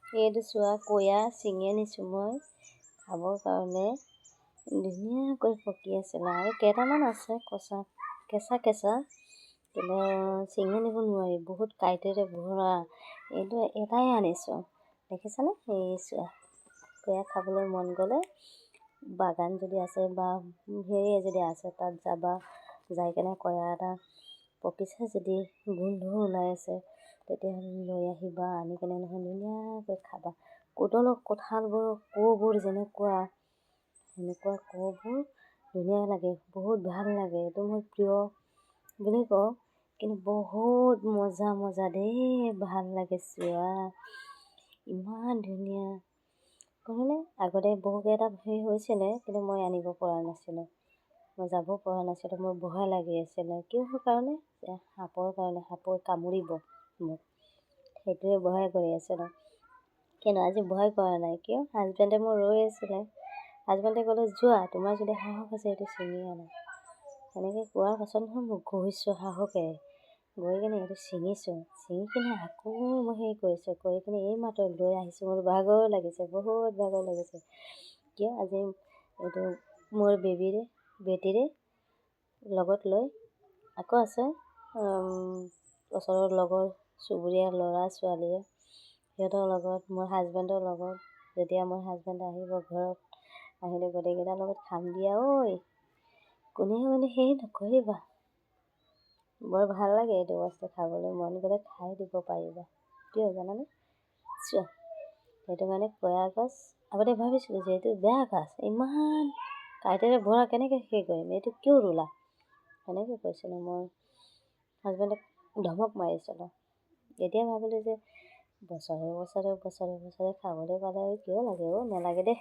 এইটো চোৱা কয়া ছিঙি আনিছোঁ মই খাবৰ কাৰণে। ধুনীয়াকৈ পকি আছিলে আৰু কেইটামান আছে কেঁচা কিন্তু ছিঙি নিব নোৱাৰি, বহুত কাঁইটেৰে ভৰা। এইটো এটাই আনিছোঁ, দেখিছানে? এই চোৱা, কয়া খাবলৈ মন গ'লে বাগান যদি আছে বা হেৰিয়ে যদি আছে তাত যাবা, যাই কেনে কয়া এটা পকিছে যদি গোন্ধ ওলাই আছে তেতিয়াহ'লে লৈ আহিবা, আনি কেনে নহয় ধুনীয়াকৈ খাবা। কঁঠালবোৰৰ কোহবোৰ যেনেকুৱা সেনেকুৱা কোহবোৰ ধুনীয়া লাগে, বহুত ভাল লাগে। এইটো মোৰ প্ৰিয় বুলি কওঁ, কিন্তু বহুত মজা দেই, ভাল লাগে। চোৱা ইমান ধুনীয়া ক'লে। আগতে বহুকেইটা হেৰি হৈছিলে কিন্তু মই আনিব পৰা নাছিলোঁ, মই যাব পৰা নাছিলোঁ, মোৰ ভয় লাগি আছিলে। কিহৰ কাৰণে? সাপৰ কাৰণে, সাপে কামুৰিব মোক, সেইটোৱে ভয় কৰি আছিলোঁ। কিন্তু আজি ভয় কৰা নাই। কিয়? হাজবেণ্ডে মোৰ ৰৈ আছিলে। হাজবেণ্ডে ক'লে যোৱা, তোমাৰ যদি সাহস আছে এইটো ছিঙি আনা। সেনেকৈ কোৱাৰ পাছত নহয় মই গৈছোঁ সাহসেৰে, গৈ কিনে এইটো ছিঙিছোঁ। ছিঙি কিনে আকৌ মই হেৰি কৰিছোঁ, কৰি কিনে এই মাত্ৰ লৈ আহিছোঁ। মোৰ ভাগৰ লাগিছে, বহুত ভাগৰ লাগিছে। কিয়? আজি এইটো মোৰ বেটীৰে লগত লৈ আকৌ আছে ওচৰৰ লগৰ চুবুৰীয়া ল'ৰা ছোৱালীয়ে, সিহঁতৰ লগত, মোৰ হাজবেণ্ডৰ লগত। যেতিয়া মোৰ হাজবেণ্ড আহিব ঘৰত, আহিলে গোটেইকেইটাৰ লগত খাম দিয়া। ঐ কোনেও মানে হেৰি নকৰিবা, বৰ ভাল লাগে এইটো বস্তু খাবলৈ, মন গ'লে খাই দিব পাৰিবা। কিয় জানানে? চোৱা, সেইটো কাৰণে কয়া গছ আগতে ভাবিছিলোঁ যে এইটো বেয়া গছ, ইমান কাঁইটেৰে ভৰা, কেনেকৈ হেৰি কৰিম, এইটো কিয় ৰুলা, সেনেকৈ কৈছিলোঁ। মই হাজবেণ্ডক ধমক মাৰিছিলোঁ। এতিয়া ভাবিলোঁ যে বছৰে খাবলৈ পালে আৰু কিয় লাগে? নালাগে দেই।